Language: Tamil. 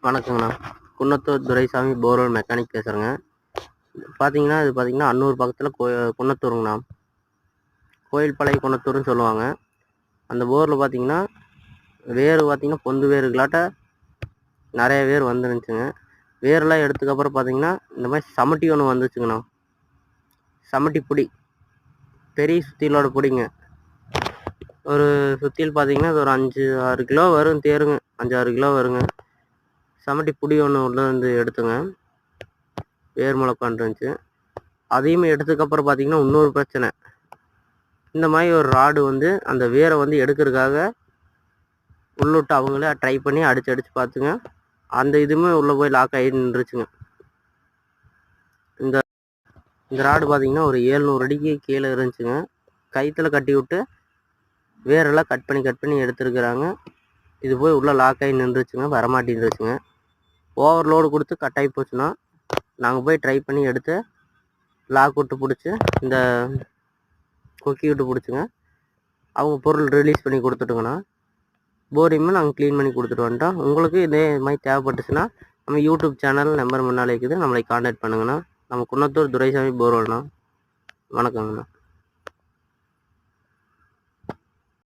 வணக்கங்கண்ணா. குன்னத்தூர் துரைசாமி போர்வெல் மெக்கானிக் பேசுகிறேங்க. பார்த்தீங்கன்னா அன்னூர் பக்கத்தில் குன்னத்தூருங்கண்ணா. கோயில் பழைய குன்னத்தூர்னு சொல்லுவாங்க. அந்த போரில் பார்த்தீங்கன்னா வேர் பார்த்தீங்கன்னா பொந்து வேருகளாட்ட நிறைய வேர் வந்துருந்துச்சுங்க. வேரெல்லாம் எடுத்ததுக்கப்புறம் பார்த்தீங்கன்னா இந்த மாதிரி சமட்டி ஒன்று வந்துச்சுங்கண்ணா. சமட்டி பிடி பெரிய சுத்தியலோட பிடிங்க. ஒரு சுத்தியல் பார்த்தீங்கன்னா அது ஒரு 5-6 கிலோ வரும். தேருங்க 5-6 கிலோ வருங்க. சமட்டி புடி ஒன்று உள்ள வந்து எடுத்துங்க. வேர் முளைப்பான் இருந்துச்சு. அதையுமே எடுத்ததுக்கப்புறம் பார்த்தீங்கன்னா இன்னொரு பிரச்சனை. இந்த மாதிரி ஒரு ராடு வந்து அந்த வேரை வந்து எடுக்கிறதுக்காக உள்ளிட்டு அவங்களே ட்ரை பண்ணி அடிச்சு பார்த்துங்க. அந்த இதுவுமே உள்ளே போய் லாக் ஆகி நின்றுச்சுங்க. இந்த ராடு பார்த்தீங்கன்னா ஒரு 700 அடிக்கு கீழே இருந்துச்சுங்க. கயிற்றுல கட்டி விட்டு வேரெல்லாம் கட் பண்ணி எடுத்துருக்குறாங்க. இது போய் உள்ளே லாக் ஆகி நின்றுச்சுங்க. வரமாட்டேன்ருச்சுங்க. ஓவர்லோடு கொடுத்து கட் ஆகி போச்சுன்னா நாங்கள் போய் ட்ரை பண்ணி எடுத்து லாக் விட்டு பிடிச்சி இந்த கொக்கி விட்டு பிடிச்சிங்க. அவங்க பொருள் ரிலீஸ் பண்ணி கொடுத்துட்டுங்கண்ணா. போரையுமே நாங்கள் க்ளீன் பண்ணி கொடுத்துட்டு வந்துட்டோம். உங்களுக்கு இதே மாதிரி தேவைப்பட்டுச்சுன்னா நம்ம யூடியூப் சேனல் நம்பர் முன்னாலே இருக்குது, நம்மளை கான்டாக்ட் பண்ணுங்கண்ணா. நம்ம குன்னத்தூர் துரைசாமி போர்வெல்ண்ணா. வணக்கங்கண்ணா.